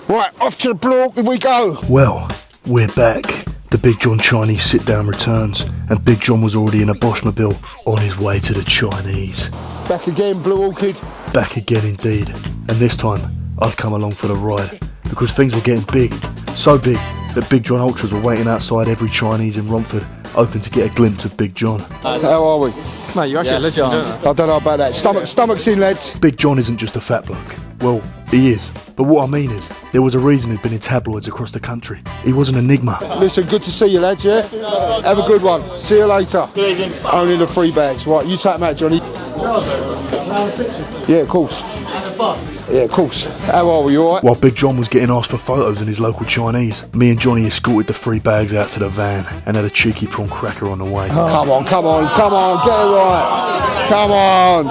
Right, off to the block, here we go. Well, we're back. The Big John Chinese sit-down returns, and Big John was already in a Boschmobile on his way to the Chinese. Back again, Blue Orchid. Back again indeed. And this time, I'd come along for the ride, because things were getting big. So big that Big John Ultras were waiting outside every Chinese in Romford, hoping to get a glimpse of Big John. How are we? Mate, you're actually a legend, aren't you? I don't know about that. Stomach's in, lads. Big John isn't just a fat bloke. Well, he is. But what I mean is, there was a reason he'd been in tabloids across the country. He was an enigma. Listen, good to see you, lads, yeah? Have a good one. See you later. Only the 3 bags. Right, you take them out, Johnny. Yeah, of course. Yeah, of course. How are we, you alright? While Big John was getting asked for photos in his local Chinese, me and Johnny escorted the 3 bags out to the van and had a cheeky prawn cracker on the way. Come on, get it right. Come on.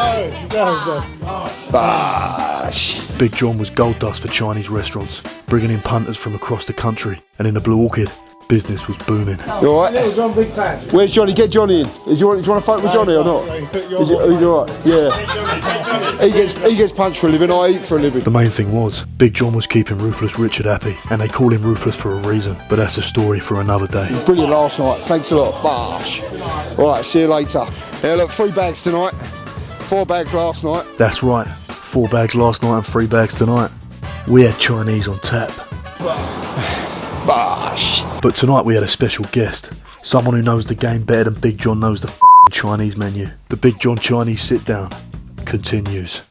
Bash. Big John was gold dust for Chinese restaurants, bringing in punters from across the country, and in the Blue Orchid, business was booming. You alright? Where's Johnny? Get Johnny in. Do you want to fight with Johnny or not? Is he alright? Yeah. He gets punched for a living, I eat for a living. The main thing was, Big John was keeping Ruthless Richard happy, and they call him Ruthless for a reason, but that's a story for another day. Brilliant last night. Thanks a lot. Bash. Alright, see you later. Yeah, look, 3 bags tonight. 4 bags last night. That's right. 4 bags last night and 3 bags tonight. We had Chinese on tap. Bash. But tonight we had a special guest. Someone who knows the game better than Big John knows the f***ing Chinese menu. The Big John Chinese sit-down continues.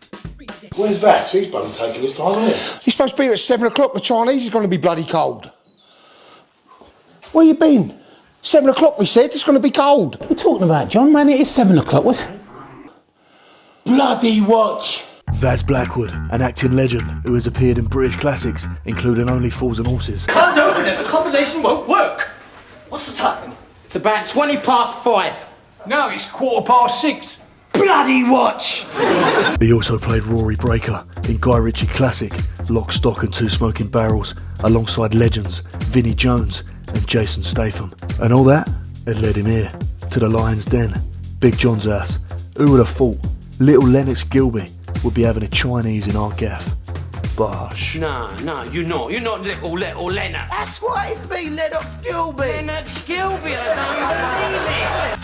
Where's Vas? He's bloody taking his time, isn't he? You're supposed to be here at 7 o'clock. The Chinese is going to be bloody cold. Where you been? 7 o'clock, we said. It's going to be cold. What are you talking about, John? Man, it is 7 o'clock. What? Bloody watch! Vas Blackwood, an acting legend who has appeared in British classics, including Only Fools and Horses. Can't open it, the combination won't work. What's the time? It's about 5:20. No, it's 6:15. Bloody watch! He also played Rory Breaker in Guy Ritchie classic Lock, Stock and Two Smoking Barrels, alongside legends Vinnie Jones and Jason Statham. And all that had led him here, to the Lion's Den, Big John's house. Who would have thought little Lennox Gilby would be having a Chinese in our gaff? Bosh. No, you're not. You're not little Leonard. That's why it's me, Lennox Gilby! Lennox Gilby, I don't believe it.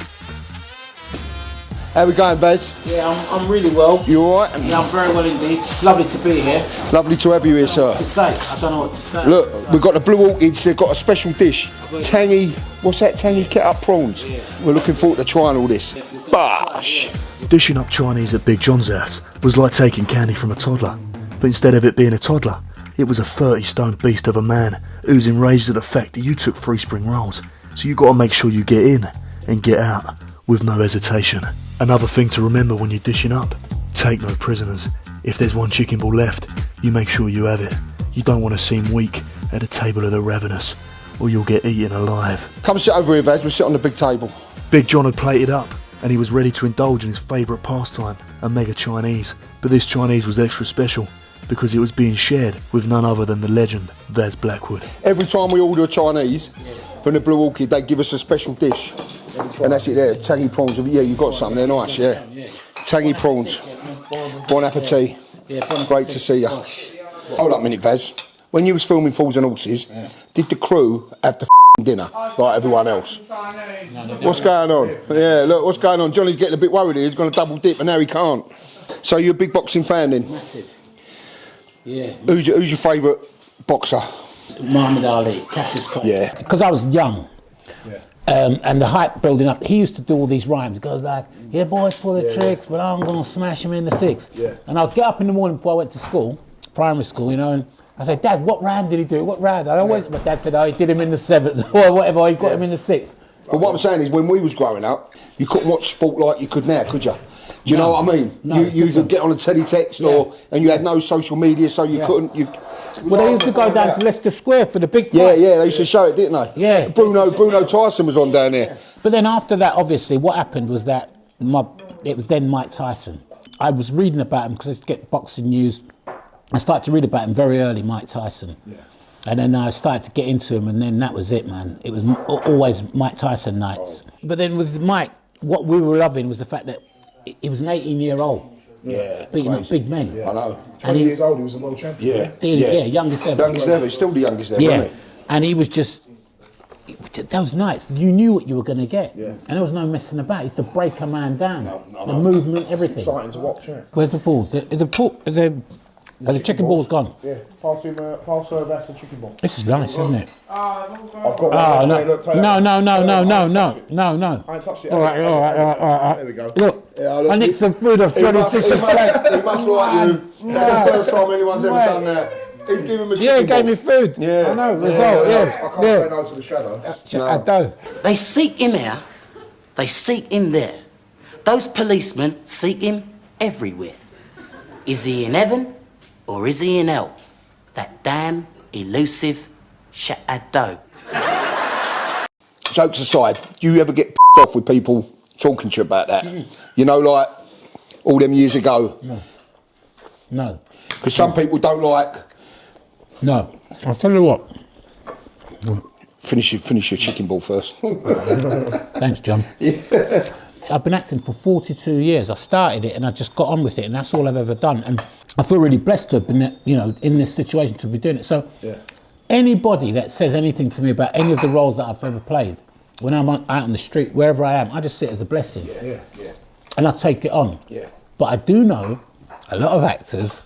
How we going, Vaz? Yeah, I'm really well. You alright? Yeah, I'm very well indeed. It's lovely to be here. Lovely to have you here, sir. To say, I don't know what to say. Look, we've got the Blue Orchids. They've got a special dish. Tangy, what's that? Tangy ket-up prawns. Yeah. We're looking forward to trying all this. Bash! Dishing up Chinese at Big John's house was like taking candy from a toddler. But instead of it being a toddler, it was a 30-stone beast of a man who's enraged at the fact that you took 3 spring rolls. So you got to make sure you get in and get out with no hesitation. Another thing to remember when you're dishing up, take no prisoners. If there's 1 chicken ball left, you make sure you have it. You don't want to seem weak at the table of the ravenous, or you'll get eaten alive. Come sit over here, Vaz. We'll sit on the big table. Big John had plated up, and he was ready to indulge in his favourite pastime, a mega Chinese. But this Chinese was extra special, because it was being shared with none other than the legend, Vas Blackwood. Every time we order a Chinese from the Blue Orchid, they give us a special dish. And that's it there, tangy prawns. Yeah, you got something, they're nice, yeah. Tangy prawns. Bon appetit. Great to see you. Hold up a minute, Vaz. When you was filming Fools and Horses, did the crew have the dinner like everyone else? What's going on? Yeah, look, what's going on? Johnny's getting a bit worried here. He's going to double dip, and now he can't. So you're a big boxing fan then? Massive. Yeah. Who's your favourite boxer? Muhammad Ali, Cassius Clay. Yeah. Because I was young. And the hype building up, he used to do all these rhymes. It goes like, yeah, boys full of tricks, but I'm going to smash him in the 6. Yeah. And I'd get up in the morning before I went to school, primary school, you know, and I said, Dad, what round did he do? What round? I always, my dad said, oh, he did him in the 7th, or whatever, he got him in the 6th. But what I'm saying is, when we was growing up, you couldn't watch sport like you could now, could you? Do you know what I mean? No, you could get on a teletext, and you had no social media, so you couldn't... Well, they used to go down to Leicester Square for the big fights. Yeah, they used to show it, didn't they? Yeah. Bruno Tyson was on down there. But then after that, obviously, what happened was that it was then Mike Tyson. I was reading about him because I used to get boxing news. I started to read about him very early, Mike Tyson. Yeah. And then I started to get into him, and then that was it, man. It was always Mike Tyson nights. But then with Mike, what we were loving was the fact that he was an 18-year-old. Yeah, beating up crazy. big men. I know. 20 years old, he was a world champion. Yeah, Youngest ever. Youngest ever. He's still the youngest ever, Yeah, isn't he? and he was just. Those nights, you knew what you were going to get, Yeah. and there was no messing about. It's to break a man down, No, the movement, everything. Exciting to watch, isn't it? Where's the balls? The chicken ball's gone. Yeah, pass Vas the chicken ball. This is nice, isn't it? I've got Oh one. no! Hey, look, take No! that. No! No! No! No! I No! ain't touched it. No! No! I ain't touched it. All right. There we go. Look, look, I nicked some food off He Johnny must, he, Fisher's must, plate. he must like you. That's the first time anyone's ever done that. He's given him a chicken Yeah, he gave ball. me food. Yeah. I know. Yeah, Result. yeah, I Yeah. can't say no to the shadow. I do. They seek him here, they seek him there. Those policemen seek him everywhere. Is he in heaven or is he in hell? That damn elusive shadow. Jokes aside, do you ever get pissed off with people talking to you about that? You know, like all them years ago? No. Because some people don't like... No. I'll tell you what. Finish your chicken ball first. Thanks, John. I've been acting for 42 years. I started it and I just got on with it, and that's all I've ever done. And I feel really blessed to have been, in this situation to be doing it. So, anybody that says anything to me about any of the roles that I've ever played, when I'm out on the street, wherever I am, I just see it as a blessing. Yeah. And I take it on. Yeah. But I do know a lot of actors,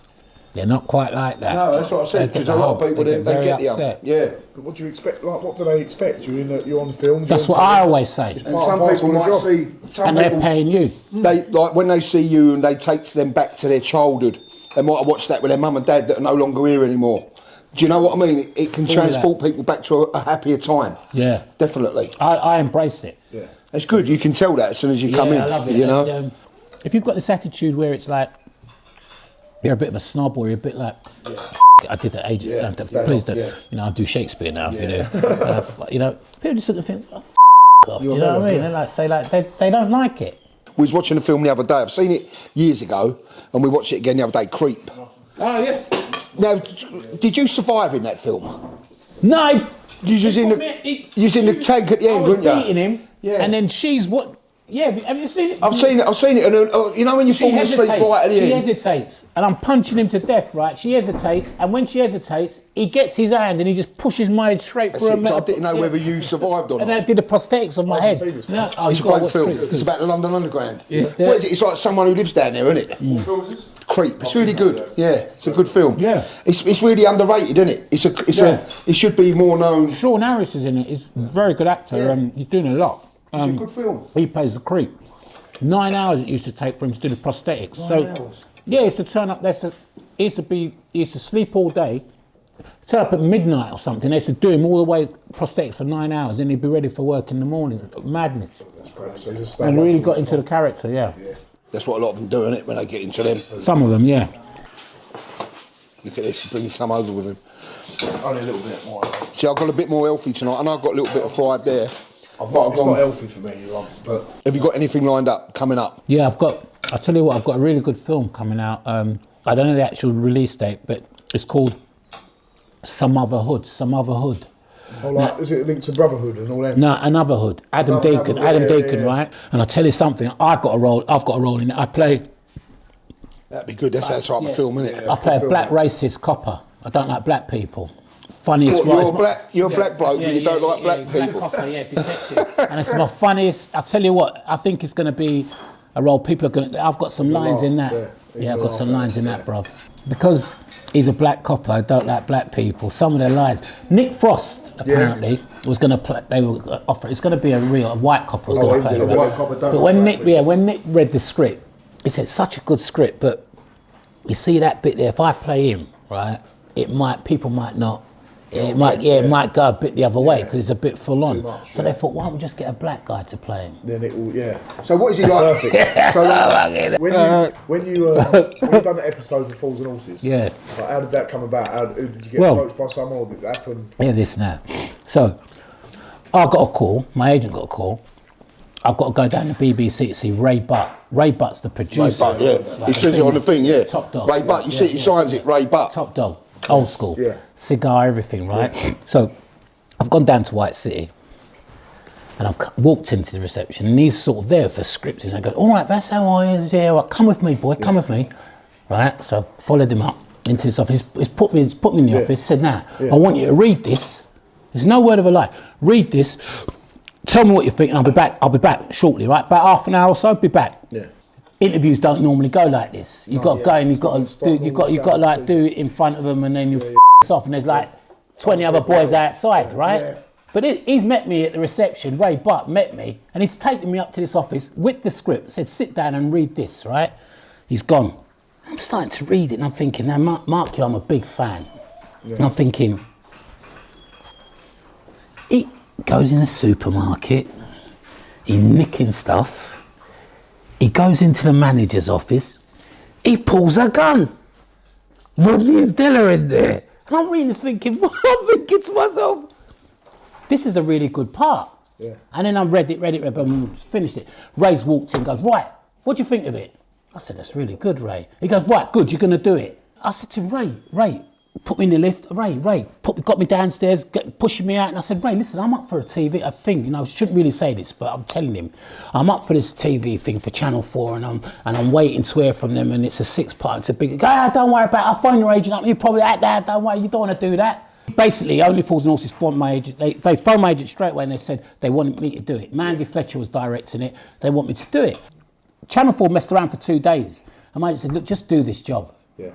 they're not quite like that. No, that's what I said, They because get a lot of the people, whole- they get you. upset. Yeah. But what do you expect? Like, what do they expect? You're on films. That's what I always say. It's And part some and parcel people of the might job. see... Some And they're people, paying you. they, like, when they see you and they take them back to their childhood, they might have watched that with their mum and dad that are no longer here anymore. Do you know what I mean? It can transport people back to a happier time. Yeah. Definitely. I embrace it. Yeah. It's good. You can tell that as soon as you come in. I love it. You know? And, if you've got this attitude where it's like you're a bit of a snob, or you're a bit like, I did that ages ago. Please don't. I do Shakespeare now. People just sort of think, oh, off. Do you know what I mean? They like say like they don't like it. We was watching a film the other day. I've seen it years ago, and we watched it again the other day. Creep. Oh yeah. Now, did you survive in that film? No, You was in the tank at the I end, was weren't you? beating him, Yeah. and then she's what? Yeah, have you seen it? I've seen it, and you know when you fall asleep right at the She end. hesitates, and I'm punching him to death, right? She hesitates, and when she hesitates, he gets his hand and he just pushes my head straight That's through it, her. so I didn't know whether you survived or And not. I did the prosthetics on my head. seen this. No, It's a you've got to great watch film. Creep. It's about the London Underground. Yeah. What is it? It's like someone who lives down there, isn't it? What film is this? Creep. It's really good. Yeah, it's a good film. Yeah. It's really underrated, isn't it? It should be more known. Sean Harris is in it. He's a very good actor, and he's doing a lot. It's a good film. He plays the creep. 9 hours it used to take for him to do the prosthetics. 9 hours? Yeah, he used to turn up. He used to sleep all day, turn up at midnight or something. They used to do him all the way prosthetics for 9 hours, then he'd be ready for work in the morning. Madness. So he's a And really got into the character. Yeah. That's what a lot of them do, isn't it? When they get into them. Some of them, yeah. Look at this. He's bringing some over with him. Only a little bit more. See, I've got a bit more healthy tonight, and I've got a little bit of fried there. It's not healthy for me, but Have you got anything lined up coming up? Yeah, I'll tell you what, I've got a really good film coming out. I don't know the actual release date, but it's called Some Other Hood. is it linked to Brotherhood and all that? No, Another Hood. Adam Deacon, Yeah. right? And I'll tell you something, I've got a role in it. I play That'd be good. That's that type of film, isn't it? I play a black racist copper. I don't like black people. Funniest You're a black bloke, but you don't like black people. Black copper, detective. And it's my funniest. I'll tell you what. I think it's going to be a role people are going to. I've got some lines in that. Yeah, I've got some lines in that, bro. Because he's a black copper, I don't like black people. Some of their lines. Nick Frost apparently was going to play. They were offer. It's going to be a white copper was going to play. But when Nick read the script, he said such a good script, but you see that bit there. If I play him, right, people might not. It might go a bit the other way because it's a bit full on. So they thought, why don't we just get a black guy to play him? Then it will, So what is he like? Perfect. So like, when you done the episode of Fools and Horses, Yeah. like, how did that come about? Did you get Well- approached by someone, or did it happen? Hear this now. So I got a call. My agent got a call. I've got to go down to BBC to see Ray Butt. Ray Butt's the producer. Ray Butt, yeah. He says it on the thing, yeah. Top dog. Ray Butt, you see, he signs it, Ray Butt. Top dog. Old school. Yeah. Cigar, everything, right? So I've gone down to White City. And I've walked into the reception, and he's sort of there for scripting. And I go, all right, that's how I is. Yeah, well, come with me, boy, come with me. Right, so followed him up into this office. He's put me in the office, said, now, I want you to read this. There's no word of a lie. Read this, tell me what you think, and I'll be back shortly, right? About half an hour or so, be back. Yeah. Interviews don't normally go like this. You've got to go and you've got to like do it in front of them, and then you f off, and there's like 20 other boys outside, right? Yeah. But he's met me at the reception. Ray Butt met me, and he's taken me up to this office with the script. Said, sit down and read this, right? He's gone. I'm starting to read it, and I'm thinking, now, Mark, I'm a big fan. Yeah. And I'm thinking, he goes in the supermarket, he's nicking stuff. He goes into the manager's office, he pulls a gun. Rodney and Della in there. And I'm really thinking, I'm thinking to myself, this is a really good part. Yeah. And then I read it, but finished it. Ray's walked in and goes, right, what do you think of it? I said, that's really good, Ray. He goes, right, good, you're going to do it. I said to him, Ray, put me in the lift. Ray, got me downstairs, pushing me out. And I said, Ray, listen, I'm up for a thing, I shouldn't really say this, but I'm telling him, I'm up for this TV thing for Channel 4, and I'm waiting to hear from them, and it's a 6-part, it's a big, don't worry about it, I'll phone your agent up, you probably act that, don't worry, you don't want to do that. Basically, Only Fools and Horses phoned my agent. They phoned my agent straight away, and they said they wanted me to do it. Mandy Fletcher was directing it. They want me to do it. Channel 4 messed around for 2 days. And my agent said, look, just do this job. Yeah.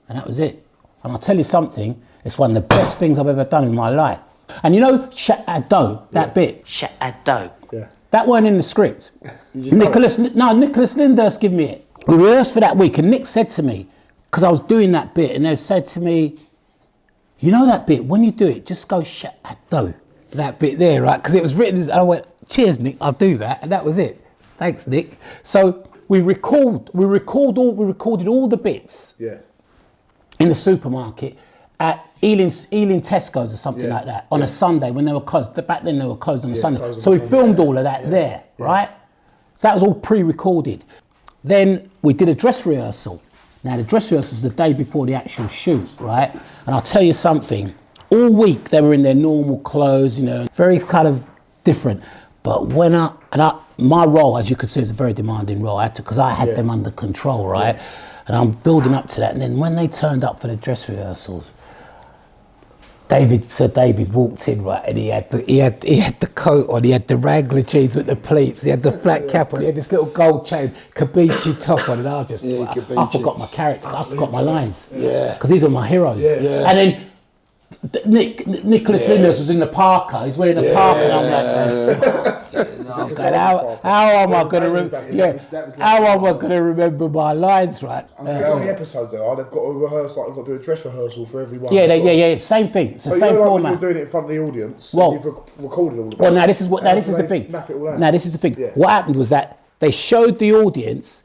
And that was it. And I'll tell you something, it's one of the best things I've ever done in my life. And you know, Shat Ado, that bit. Shat Ado. Yeah. That weren't in the script. Nicholas Lyndhurst gave me it. We rehearsed for that week, and Nick said to me, because I was doing that bit, and they said to me, you know that bit, when you do it, just go Shat Ado. That bit there, right? Because it was written, and I went, cheers, Nick, I'll do that. And that was it. Thanks, Nick. So we recorded all the bits in the supermarket at Ealing Tesco's or something like that on a Sunday when they were closed. Back then they were closed on a Sunday. So we filmed all of that there, right? So that was all pre-recorded. Then we did a dress rehearsal. Now the dress rehearsal was the day before the actual shoot, right? And I'll tell you something, all week they were in their normal clothes, very kind of different. But my role, as you could see, is a very demanding role. Because I had them under control, right? Yeah. And I'm building up to that. And then when they turned up for the dress rehearsals, Sir David walked in, right, and he had the coat on, he had the Wrangler jeans with the pleats, he had the flat cap on, he had this little gold chain Kabichi top on, and I forgot my character, I forgot my lines, because these are my heroes. And then Nicholas Lyndhurst was in the parka. He's wearing a parka, and I'm like, how am I going to remember my lines, right? How many episodes there are? They've got to rehearse, they've got to do a dress rehearsal for everyone. Yeah. Same thing. It's the same format. When you're doing it in front of the audience, well, you've recorded all of it. Well, this is the thing. Map it all out. Now, this is the thing. Yeah. What happened was that they showed the audience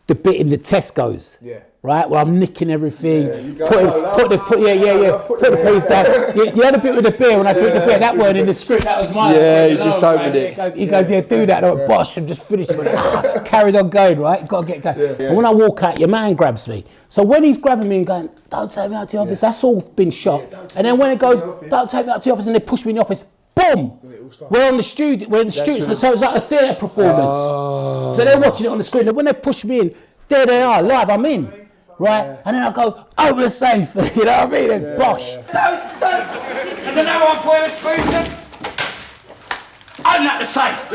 the bit in the Tesco's. Yeah. Right, well, I'm nicking everything. Put the police down. You had a bit with the beer when I took the beer. That weren't in the script. That was mine. Yeah, you just opened it. He goes, do that. I went, bosh, and just finished it. Carried on going, right? Got to get going. Yeah. And when I walk out, your man grabs me. So when he's grabbing me and going, don't take me out to the office, that's all been shot. And then when it goes, don't take me out to the office, and they push me in the office, boom! We're in the studio. So it's like a theatre performance. So they're watching it on the screen. And when they push me in, there they are, live. I'm in. Right, and then I go over the safe, you know what I mean? And bosh. There's another one for you, Freemasonry. Open up the safe.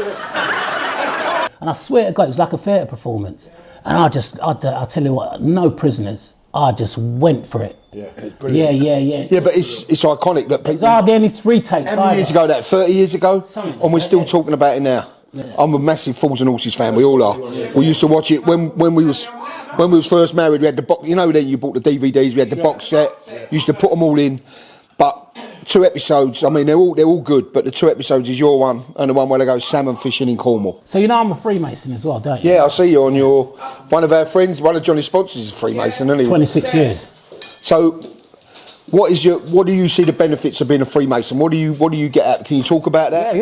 And I swear to God, it was like a theatre performance. And I'll tell you what, no prisoners. I just went for it. Yeah, Yeah, but it's iconic that people. It's only 3 takes. How many years ago? That 30 years ago, and we're still talking about it now. Yeah. I'm a massive Fools and Horses fan. We all are. We used to watch it when we was first married. We had the box. You know, then you bought the DVDs. We had the box set. Used to put them all in. But 2 episodes. I mean, they're all good. But the 2 episodes is your one and the one where they go salmon fishing in Cornwall. So you know I'm a Freemason as well, don't you? Yeah, I see you on your one of our friends. One of Johnny's sponsors is a Freemason, isn't he? 26 years. So, what do you see the benefits of being a Freemason? What do you get at? Can you talk about that?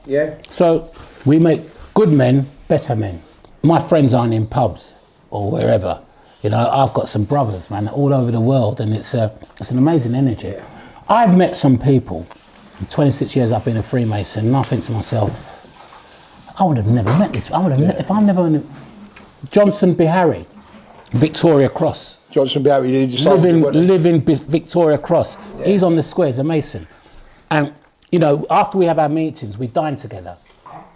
Yeah. So we make good men better men. My friends aren't in pubs or wherever. You know, I've got some brothers, man, all over the world, and it's an amazing energy. Yeah. I've met some people in 26 years I've been a Freemason, and I think to myself, I would have never met this. I would have if I never. Johnson Bihari, Victoria Cross. Johnson Barry, he decided living Victoria Cross. Yeah. He's on the square as a Mason, and you know, after we have our meetings, we dine together.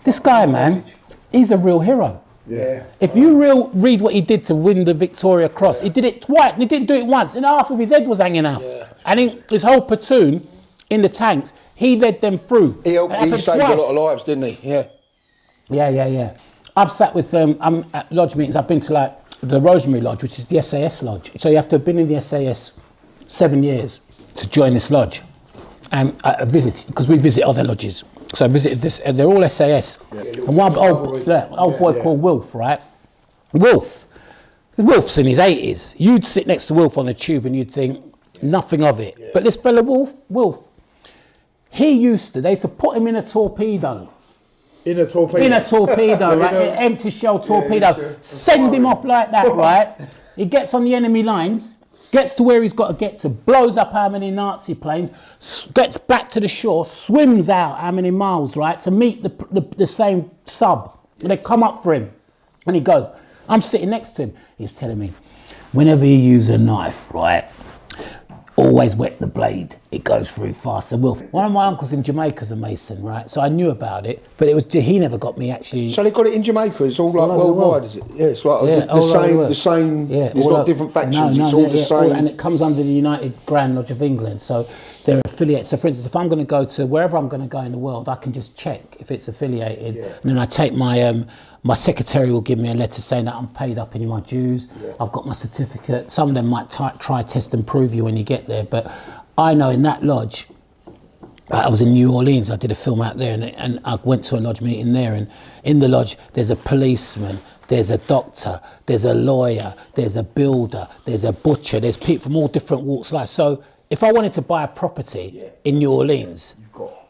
This guy, man, he's a real hero. Yeah. If you read what he did to win the Victoria Cross, he did it twice. He didn't do it once, and half of his head was hanging out. Yeah. And his whole platoon in the tanks, he led them through. He saved a lot of lives, didn't he? Yeah. Yeah. I've sat with I'm at lodge meetings. I've been to like the Rosemary Lodge, which is the SAS lodge. So you have to have been in the SAS 7 years to join this lodge. And I visit, because we visit other lodges. So I visited this, and they're all SAS. Yeah. And one old boy called Wilf, right? Wilf's in his 80s. You'd sit next to Wilf on the tube and you'd think nothing of it. Yeah. But this fella Wilf, they used to put him in a torpedo. In a torpedo, right? An empty shell torpedo. Yeah, sure. Send him off like that, right? He gets on the enemy lines, gets to where he's got to get to, blows up how many Nazi planes, gets back to the shore, swims out how many miles, right, to meet the same sub. And they come up for him. And he goes, I'm sitting next to him. He's telling me, whenever you use a knife, right, always wet the blade, it goes through faster. One of my uncles in Jamaica's a Mason, right? So I knew about it, but he never got me actually. So they got it in Jamaica, it's all like worldwide, is it? Yeah, it's like the same, yeah, there's not different factions, it's all the same. And it comes under the United Grand Lodge of England, so they're affiliated. So for instance, if I'm going to go to wherever I'm going to go in the world, I can just check if it's affiliated, and then I take my secretary will give me a letter saying that I'm paid up in my dues. Yeah. I've got my certificate. Some of them might try, test and prove you when you get there. But I know in that lodge, I was in New Orleans. I did a film out there and I went to a lodge meeting there. And in the lodge, there's a policeman, there's a doctor, there's a lawyer, there's a builder, there's a butcher. There's people from all different walks of life. So if I wanted to buy a property in New Orleans,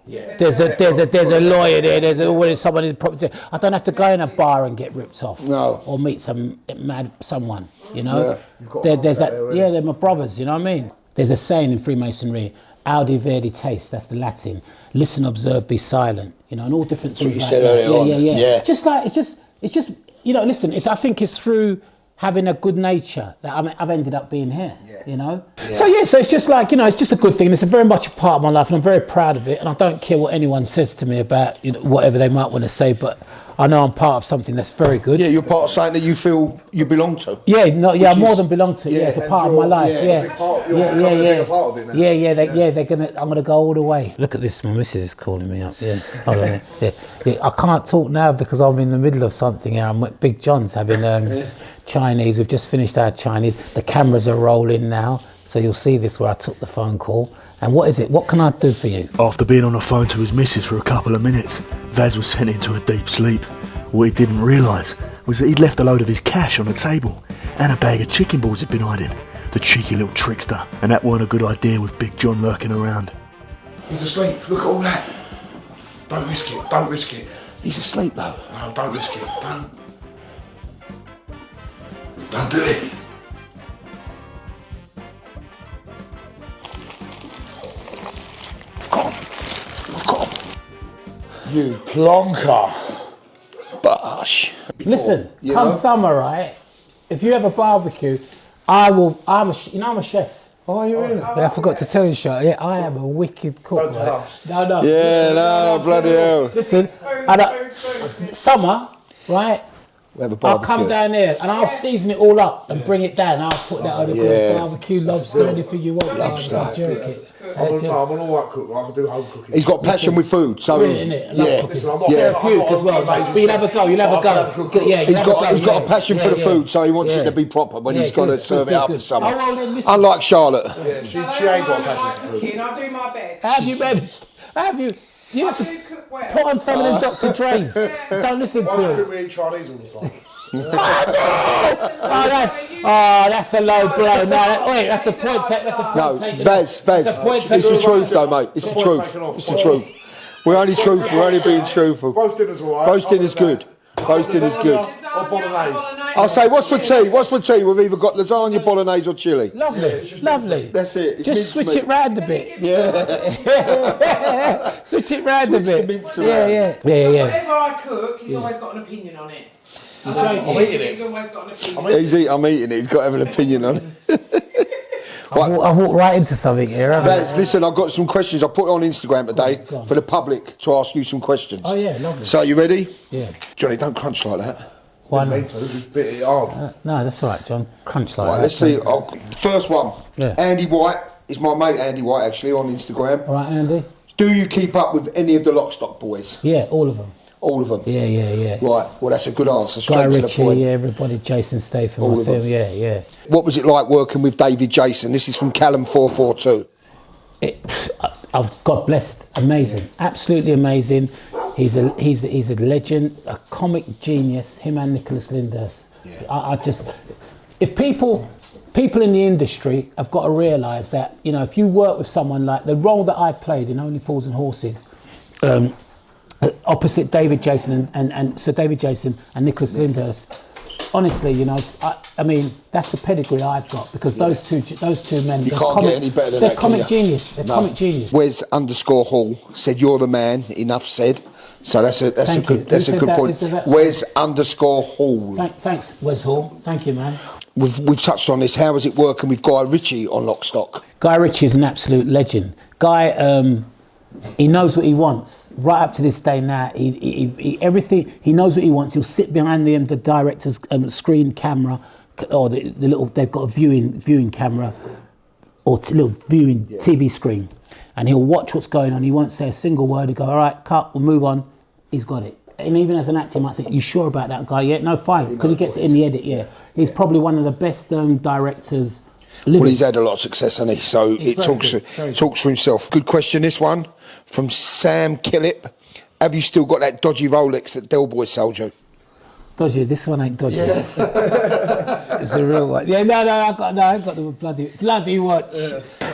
there's a lawyer there. There's always someone in the property. I don't have to go in a bar and get ripped off. No. Or meet someone. You know. Yeah. There's that. Yeah, they're my brothers. You know what I mean. There's a saying in Freemasonry: "Audi verdi taste." That's the Latin. Listen, observe, be silent. You know, and all different things. What you said earlier. Yeah. Just like it's just. You know, listen. I think it's through having a good nature that I've ended up being here, you know? Yeah. So it's just like, you know, it's just a good thing. It's very much a part of my life and I'm very proud of it. And I don't care what anyone says to me about, you know, whatever they might want to say, but I know I'm part of something that's very good. Yeah, you're part of something that you feel you belong to. Yeah, I more than belong to. Yeah, it's a part of my life. They're gonna go all the way. Look at this, my missus is calling me up. Yeah, hold on. Yeah. I can't talk now because I'm in the middle of something here. I'm at Big John's having Chinese. We've just finished our Chinese. The cameras are rolling now, so you'll see this where I took the phone call. And what is it? What can I do for you? After being on the phone to his missus for a couple of minutes, Vas was sent into a deep sleep. What he didn't realise was that he'd left a load of his cash on the table and a bag of chicken balls he'd been hiding. The cheeky little trickster. And that weren't a good idea with Big John lurking around. He's asleep. Look at all that. Don't risk it. Don't risk it. He's asleep though. No, don't risk it. Don't do it. You plonker. Bosh. Listen, come summer, right? If you have a barbecue, I'm a chef. Oh, are you really? Yeah, I forgot to tell you, Sean. Yeah, I am a wicked cook. Don't tell us. No. Yeah, no, bloody hell. Listen, summer, right? We have a I'll barbecue. come down there and I'll season it all up and bring it down. I'll put that over barbecue, lobster, anything you want. Lobster. I'm an alright cook. I can do home cooking. He's got passion with food, so therapeutic as well. But you'll have a go. Yeah, he's got a passion for the food, so he wants it to be proper when he's got to serve it up for someone. Unlike Charlotte. Yeah, she ain't got a passion for food. I'll do my best. How have you managed? You have to put on some of them Dr. Dre's. Don't listen to Why him. do we eat Chinese all the time? That's a low blow. No, that's a point. That's a point. No, taken. Vaz, it's the truth though, mate. It's the truth. It's the truth. We're only truthful. We're only being truthful. Roast dinner's alright. Roast dinner's good. Roast dinner's good. or bolognese? I'll say, what's for tea? What's for tea? We've either got lasagna, bolognese, or chili. Lovely, lovely. That's it. It's Just switch it round a bit. Yeah. Switch it round Switch a bit. the mince Yeah, around. yeah. Whatever I cook, he's always got an opinion on it. I'm eating it. He's always got an opinion. I'm eating it. He's got to have an opinion on it. I've walked right into something here, haven't I? Listen, I've got some questions. I put it on Instagram today Go on. for the public to ask you some questions. Oh, yeah, lovely. So, you ready? Yeah. Johnny, don't crunch like that. Why Me not? too, just bit it hard. No, that's all right, John. Crunch like Right, that. let's see. First one. Yeah. Andy White is my mate, Andy White, actually, on Instagram. All right, Andy? Do you keep up with any of the Lockstock boys? Yeah, all of them. All of them? Yeah. Right, well, that's a good answer. Guy Straight to the Ritchie, point. yeah, everybody. Jason Statham. All I of see them. him, yeah. What was it like working with David Jason? This is from Callum442. God blessed, amazing, absolutely amazing. He's a legend, a comic genius. Him and Nicholas Lyndhurst. I just, if people in the industry have got to realise that, you know, if you work with someone like the role that I played in Only Fools and Horses, opposite David Jason and Sir David Jason and Nicholas Lyndhurst. Honestly, you know, I mean, that's the pedigree I've got because those two men. You can't get any better than they're that, comic can you? genius. They're comic genius. Wes_Hall said you're the man. Enough said. So that's a Thank you. good point. Wes_Hall. Thanks, Wes Hall. Thank you, man. We've touched on this. How is it working with Guy Ritchie on Lockstock? Guy Ritchie is an absolute legend. Guy, he knows what he wants. Right up to this day now, he everything he knows what he wants. He'll sit behind the director's screen camera, or the little. They've got a viewing camera, or little viewing TV screen, and he'll watch what's going on. He won't say a single word. He'll go, all right, cut, we'll move on. He's got it. And even as an actor, you might think, you sure about that guy? Yeah, no, fine, because he gets it in the edit. Yeah, he's probably one of the best directors. Living. Well, he's had a lot of success, hasn't he? So He's it talks good. for himself. Good question, this one from Sam Killip. Have you still got that dodgy Rolex that Del Boy sold you? Dodgy. This one ain't dodgy. It's the real one. Yeah, no, I ain't got the bloody watch.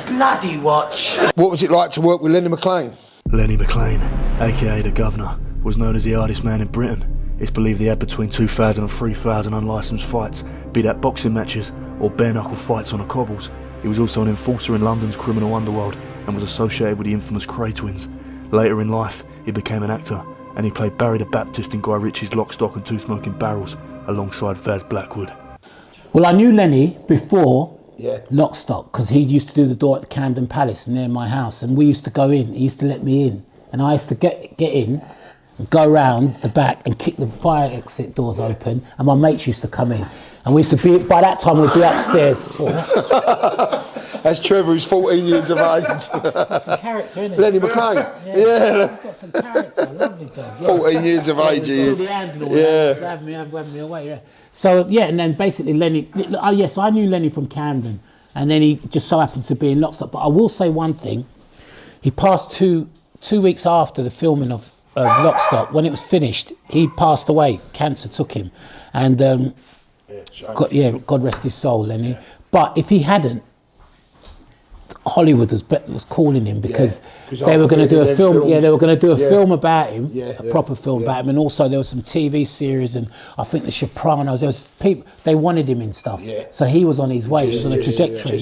Bloody watch. What was it like to work with Lenny McLean? Lenny McLean, aka the Governor, was known as the hardest man in Britain. It's believed he had between 2,000 and 3,000 unlicensed fights, be that boxing matches or bare-knuckle fights on the cobbles. He was also an enforcer in London's criminal underworld and was associated with the infamous Cray twins. Later in life, he became an actor, and he played Barry the Baptist in Guy Ritchie's Lock, Stock and Two Smoking Barrels alongside Vas Blackwood. Well, I knew Lenny before Lock, Stock, because he used to do the door at the Camden Palace near my house, and we used to go in. He used to let me in, and I used to get in, go round the back and kick the fire exit doors open, and my mates used to come in. And we used to be, by that time we'd be upstairs. That's Trevor, who's 14 years of age. Got some character, innit? Lenny McLean. Yeah. He's got some character, lovely dog. Yeah. 14 years of age he is. All the hands and all that, so having me away, yeah. So, yeah, and then basically Lenny, yes, I knew Lenny from Camden, and then he just so happened to be in Lock, Stock. But I will say one thing, he passed two weeks after the filming of Lock, Stock. When it was finished, he passed away. Cancer took him, and God rest his soul, Lenny. Yeah. But if he hadn't, Hollywood was calling him because they were going to do a film. Films, they were going to do a film about him, a proper film about him, and also there was some TV series, and I think The Sopranos. There was people they wanted him in stuff, so he was on his way. He was on a trajectory.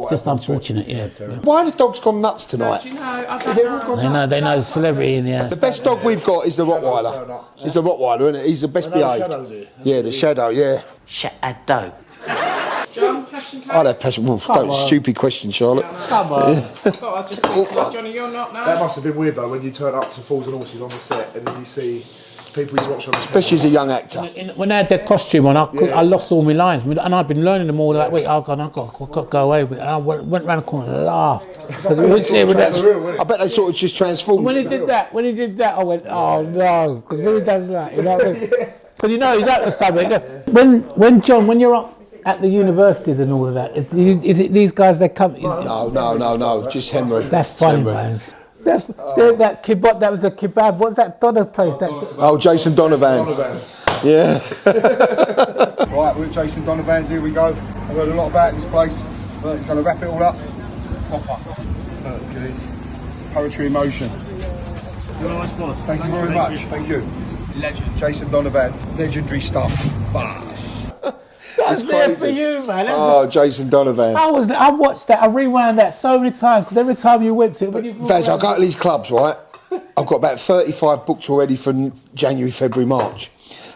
Just unfortunate. Yeah. Why have the dogs gone nuts tonight? Do you know, I don't know. They know the celebrity in the house. The best dog we've got is the Rottweiler. He's the Rottweiler, isn't it? He's the best behaved. Yeah, the Shadow. Yeah. Shadow. John, passion cake? I'd have passion. Well, don't stupid question, Charlotte. Come on. I thought I'd just think, Johnny, you're not now. That must have been weird though when you turn up to Fools and Horses on the set and then you see people you watch on the set. Especially as a young actor. When they had their costume on, I lost all my lines, and I'd been learning them all that week. I've got to go away with it. And I went round the corner and laughed. I bet they sort of just transformed. When he did that, I went, oh no, because when he does that, you know, because you know he's up to something. When you're up at the universities and all of that, is it these guys that come? No, just Henry. That's funny, man. That kebab. That was the kebab. What's that Donovan place? Jason Donovan. Yeah. Right, we're at Jason Donovan's. Here we go. I've heard a lot about this place. But he's going to wrap it all up. Poetry in motion. Thank you very much. Thank you. Legend. Jason Donovan, legendary stuff. That's there for you, man. Oh, Jason Donovan. I watched that. I rewound that so many times because every time you went to it, Vaz, I go to these clubs, right? I've got about 35 booked already for January, February, March.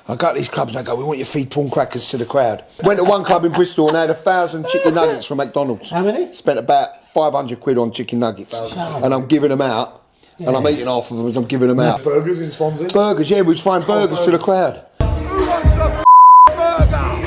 I go to these clubs and I go, we want you to feed prawn crackers to the crowd. Went to one club in Bristol and they had 1,000 chicken nuggets from McDonald's. How many? Spent about 500 quid on chicken nuggets. And I'm giving them out. And I'm eating half of them as I'm giving them out. Burgers in Swansea? Burgers, yeah, we was frying burgers to the crowd. Who wants a burger?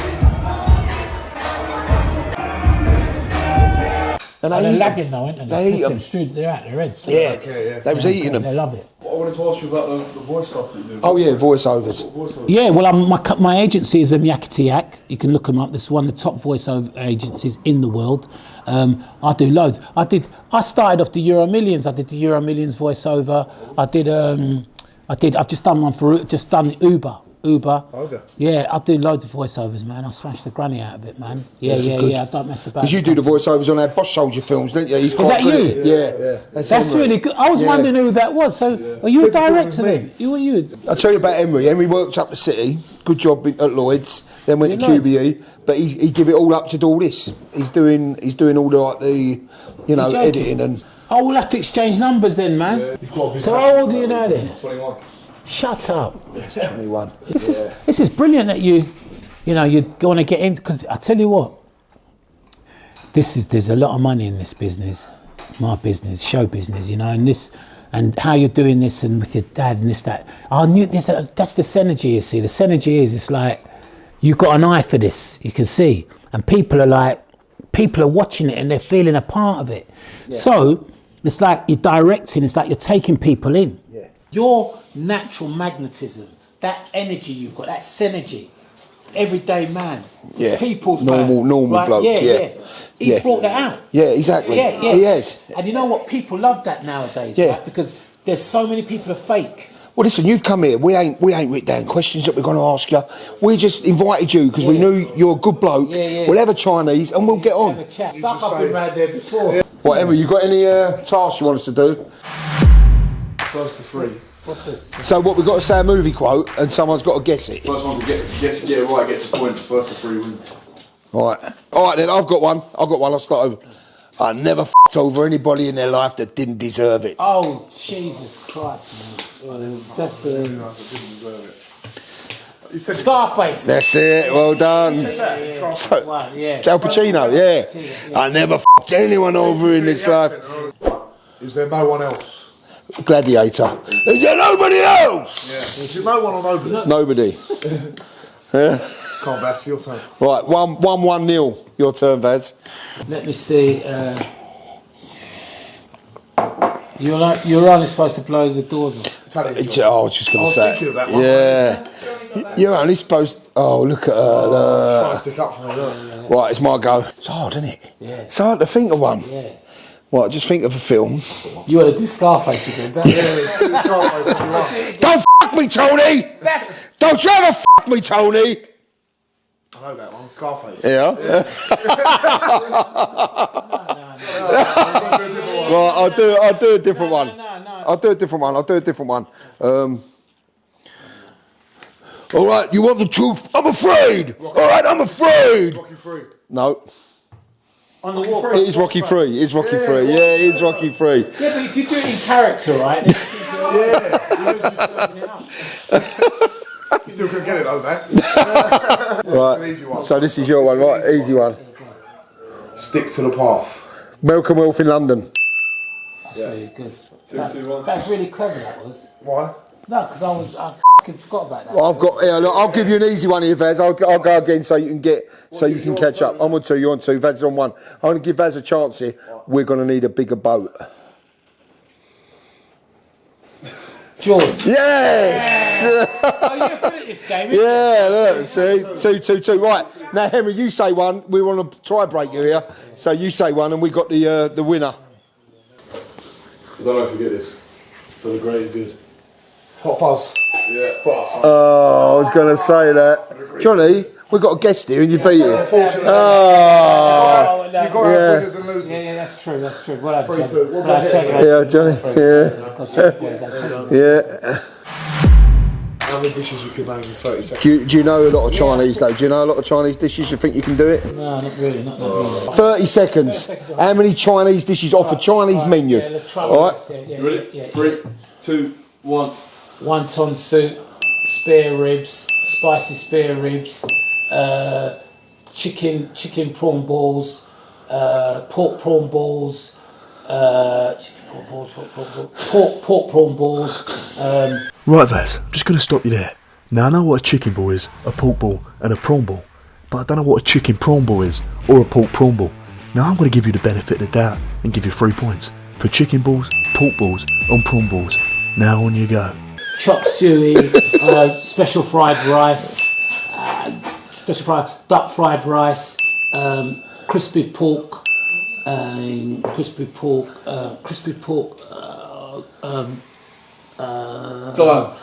And they're lagging now, aren't they? They eat them. They're out their heads. Yeah, they was eating them. They love it. I wanted to ask you about the voice stuff that you do. Oh yeah, voiceovers. Yeah, well, my agency is Yakety Yak. You can look them up. This is one of the top voiceover agencies in the world. I do loads. I started off the Euro Millions. I did the Euro Millions voiceover. I've just done one for Uber. Okay. Yeah, I do loads of voiceovers, man. I smashed the granny out of it, man. Yeah, I don't mess about. Because you do the voiceovers on our Boss Soldier films, don't you? He's quite that good. you? Yeah. That's really good. I was wondering who that was. So, are you a director then? You? I'll tell you about Emery. Emery worked up the city. Good job at Lloyd's. Then went to QBE. But he give it all up to do all this. He's doing all the editing and. Oh, we'll have to exchange numbers then, man. Yeah. So how old are you now then? 21. Shut up. 21. This is brilliant that you're going to get in, because I tell you what, there's a lot of money in this business, my business, show business, and how you're doing this and with your dad and that. I knew that's the synergy, you see. The synergy is, it's like, you've got an eye for this, you can see, and people are watching it and they're feeling a part of it. Yeah. So it's like you're directing, it's like you're taking people in. Yeah. Your natural magnetism, that energy you've got, that synergy, everyday man, people's normal right? bloke. Yeah. He's brought that out. Yeah, exactly. Yeah. He has. And you know what? People love that nowadays, right? Because there's so many people are fake. Well, listen, you've come here. We ain't written down questions that we're going to ask you. We just invited you because we knew you're a good bloke. We'll have a Chinese and we'll get on. Have a chat. It's like I've been round there before. What, Emma, you got any tasks you want us to do? First to three. What's this? So what, we've got to say a movie quote and someone's got to guess it. First one to get it right gets a point. First to three wins. All right then, I've got one. I'll start over. I never f***ed over anybody in their life that didn't deserve it. Oh, Jesus Christ, man. That's Scarface. That's it, well done. Al Pacino, yeah. I never f***ed anyone over in this life. Is there no one else? Gladiator. Is there nobody else? Yeah. Is there no one or nobody? Nobody. Yeah. Come on, Vas, your turn. Right, 1-1-0. Your turn, Vaz. Let me see. You're only supposed to blow the doors off. I was just going to say. Thinking of that one. Yeah. You're only supposed. Oh, look at her. Trying to stick up for me, look. Right, it's my go. It's hard, isn't it? Yeah. It's hard to think of one. Yeah. Right, just think of a film. You want to do Scarface again, don't you? Don't f*** me, Tony! Don't you ever f*** me, Tony! I know that one, Scarface. Yeah. Right, I'll do a different one. I'll do a different one. All right, you want the truth? I'm afraid. All right, I'm afraid. Rocky 3. No. On the wall. It is Rocky 3. It's Rocky 3. Yeah, it is Rocky 3. Yeah, but if you do it in character, right? You still couldn't get it though, Vas. Right. So this is your one, right? Easy one. Stick to the path. Malcolm Wolf in London. Yeah, good. 2-2-1. That's really clever. That was. Why? No, because I forgot about that. Well, I'll give you an easy one here, Vaz. I'll go again so you can catch up. I'm on 2, you're on 2. Vaz is on 1. I'm going to give Vaz a chance here. We're going to need a bigger boat. Jaws. Yes! Oh, you're good at this game, Yeah, look, see? 2-2-2. Right, now Henry, you say one. We're on a tie-breaker here. So you say one and we got the winner. I don't know if you get this. For the great good. Hot Fuzz. Yeah. Oh, I was going to say that. Johnny, we've got a guest here and you beat him. Unfortunately. Oh. You've got to have winners and losers. Yeah, that's true. Well, 3-2. Yeah, Johnny. Yeah. Yeah. How many dishes you can name in 30 seconds? Do you know a lot of Chinese though? Do you know a lot of Chinese dishes? You think you can do it? No, not really, not really. 30 seconds. How many Chinese dishes off a Chinese menu? Yeah, let's try All right. You ready? 3, 2, 1. Wonton soup, spare ribs, spicy spare ribs, chicken prawn balls, pork prawn balls, pork prawn balls. Right, Vaz, I'm just going to stop you there. Now, I know what a chicken ball is, a pork ball and a prawn ball, but I don't know what a chicken prawn ball is or a pork prawn ball. Now, I'm going to give you the benefit of the doubt and give you 3 points for chicken balls, pork balls and prawn balls. Now, on you go. Chop suey, special fried rice, duck fried rice, crispy pork, crispy pork. Done.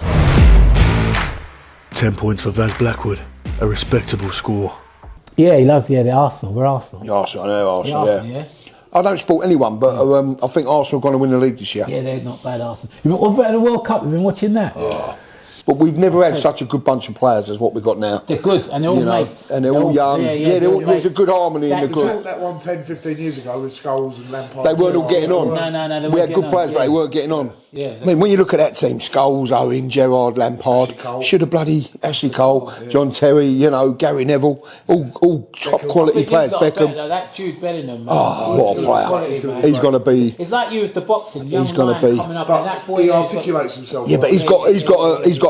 10 points for Vas Blackwood, a respectable score. Yeah, he loves the Arsenal. We're Arsenal. Arsenal, I know Arsenal, Arsenal, yeah. I don't support anyone, but I think Arsenal are going to win the league this year. Yeah, they're not bad, Arsenal. What about the World Cup? You've been watching that? But we've never had such a good bunch of players as what we've got now. They're good, and they're all mates. And they're all young. There's a good harmony in the group. That one 10, 15 years ago with Scholes and Lampard. They weren't all getting on. No, we had good players, but they weren't getting on. Yeah. I mean, when you look at that team, Scholes, Owen, Gerrard, Lampard, should have bloody Ashley Cole, John Terry, Gary Neville, all top quality players. Beckham. That Jude Bellingham. What a player! He's going to be. It's like you with the boxing. He's going to be. Coming up, But that boy he articulates himself. Yeah, but he's got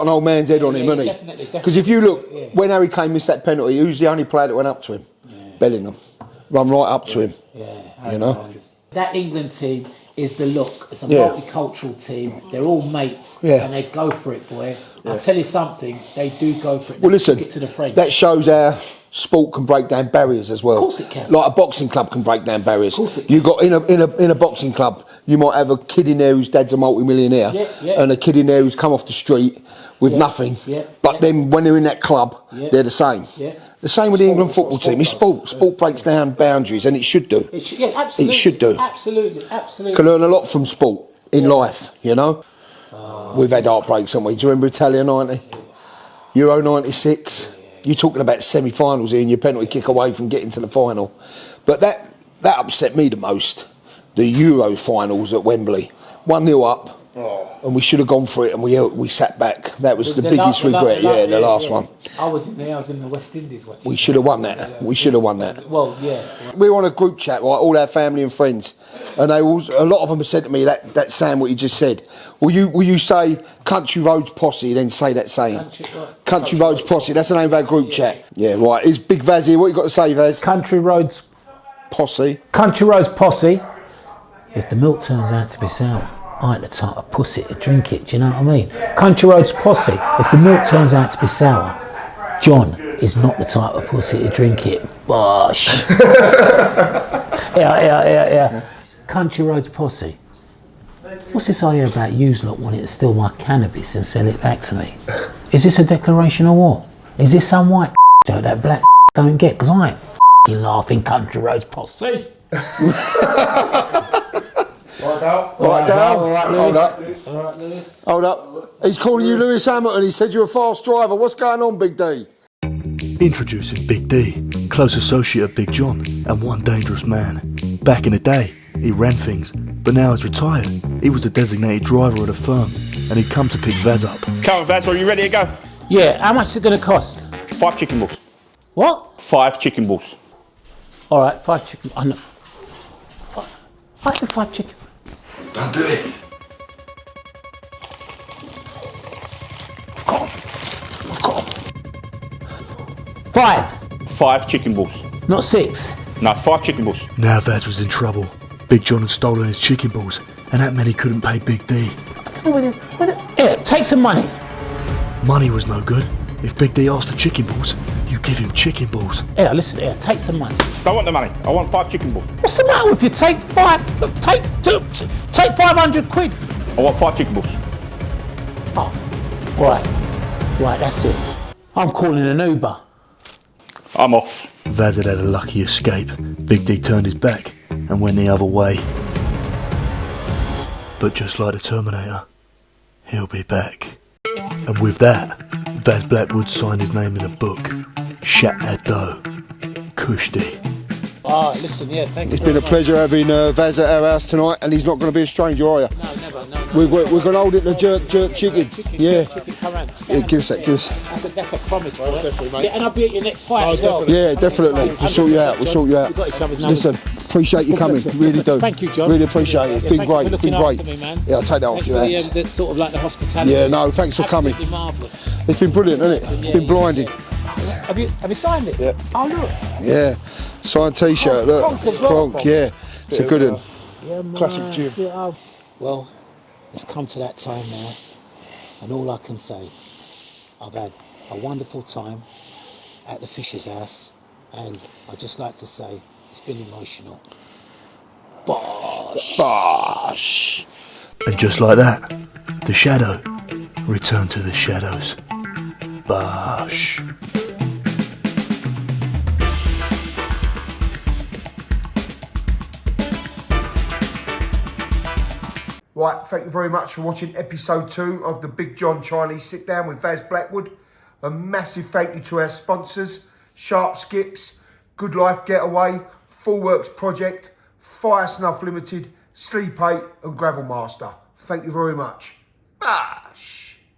an old man's head on him, hasn't he? Definitely. Because if you look, when Harry Kane missed that penalty, who's the only player that went up to him? Bellingham. Run right up to him. Yeah. That England team is the look. It's a multicultural team. They're all mates, and they go for it, boy. I'll tell you something. They do go for it. Well, listen, to the French. that shows how sport can break down barriers as well. Of course it can. Like a boxing club can break down barriers. Of course it can. You got in a boxing club, you might have a kid in there whose dad's a multi-millionaire, and a kid in there who's come off the street with nothing. But then when they're in that club, they're the same. The same with the England football team. It's sport. Sport breaks down boundaries, and it should do. Absolutely. It should do. Absolutely. Can learn a lot from sport in life, We've had heartbreaks, haven't we? Do you remember Italia 90? Euro 96? You're talking about semi-finals here and your penalty kick away from getting to the final. But that upset me the most. The Euro finals at Wembley. 1-0 up. And we should have gone for it, and we sat back. That was the biggest regret. The last one. I was in the West Indies. We should have won that. We should have won that. Well, yeah. We were on a group chat, right, all our family and friends, and a lot of them have said to me that saying what you just said. Will you say Country Roads Posse, then say that saying? Country Roads Posse. That's the name of our group chat. Yeah, right. Is Big Vaz here? What you got to say, Vaz? Country Roads Posse. Country Roads Posse. If the milk turns out to be sour, I ain't the type of pussy to drink it, do you know what I mean? Country Roads Posse, if the milk turns out to be sour, John is not the type of pussy to drink it. Bosh. Yeah. Country Roads Posse. What's this I hear about yous lot wanting to steal my cannabis and sell it back to me? Is this a declaration of war? Is this some white joke that black don't get? Because I ain't f***ing laughing Country Roads Posse. Right down. Hold up. He's calling you Lewis Hamilton. He said you're a fast driver. What's going on, Big D? Introducing Big D, close associate of Big John and one dangerous man. Back in the day, he ran things, but now he's retired. He was the designated driver of the firm, and he'd come to pick Vaz up. Come on, Vaz, are you ready to go? Yeah, how much is it going to cost? 5 chicken balls. What? 5 chicken balls. All right, 5 chicken. I know. 5 chicken. Don't do it. I've got 5. 5 chicken balls. Not 6. No, 5 chicken balls. Now Vaz was in trouble. Big John had stolen his chicken balls, and that meant he couldn't pay Big D. Here, take some money. Money was no good. If Big D asked for chicken balls, you give him chicken balls. Here, listen here, take some money. Don't want the money. I want 5 chicken balls. What's the matter with you? Take 500 quid. I want 5 chicken balls. Oh, right, that's it. I'm calling an Uber. I'm off. Vaz had a lucky escape. Big D turned his back and went the other way. But just like the Terminator, he'll be back. And with that, Vas Blackwood signed his name in a book. Shat-Ado. Kushti. Oh, listen, yeah, thank you. It's been a pleasure having Vaz at our house tonight, and he's not going to be a stranger, are you? No, never, no. We're going to hold it to jerk chicken. Yeah. Chicken, come round. Yeah, give us that, give us. That's a promise, bro. Definitely, mate. Yeah, and I'll be at your next fight as well. Yeah, definitely. We'll sort you out. We'll sort you out. We've got each other's numbers. Listen, appreciate you coming. Really do. Thank you, John. Really appreciate it. Yeah, Been thank you great. for Been looking great. after me, man. Yeah, I'll take that off Thanks your for hands. the sort of like the hospitality. Yeah, no, thanks for coming. Absolutely marvellous. It's been brilliant, hasn't it? It's been blinding. Have you signed it? Yeah. Oh, look. Yeah. Signed T-shirt, look. Kronk as well. Kronk, yeah. It's a good one. Yeah, man. Classic Jim. Yeah, well, it's come to that time now, and all I can say, I've had a wonderful time at the Fisher's house, and I'd just like to say it's been emotional. Bosh! Bosh. And just like that, the shadow returned to the shadows. Bosh. Right, thank you very much for watching episode 2 of the Big John Chinese Sit Down with Vas Blackwood. A massive thank you to our sponsors, Sharp Skips, Good Life Getaway, Full Works Project, Fire Snuff Limited, Sleep 8 and Gravel Master. Thank you very much. Bye.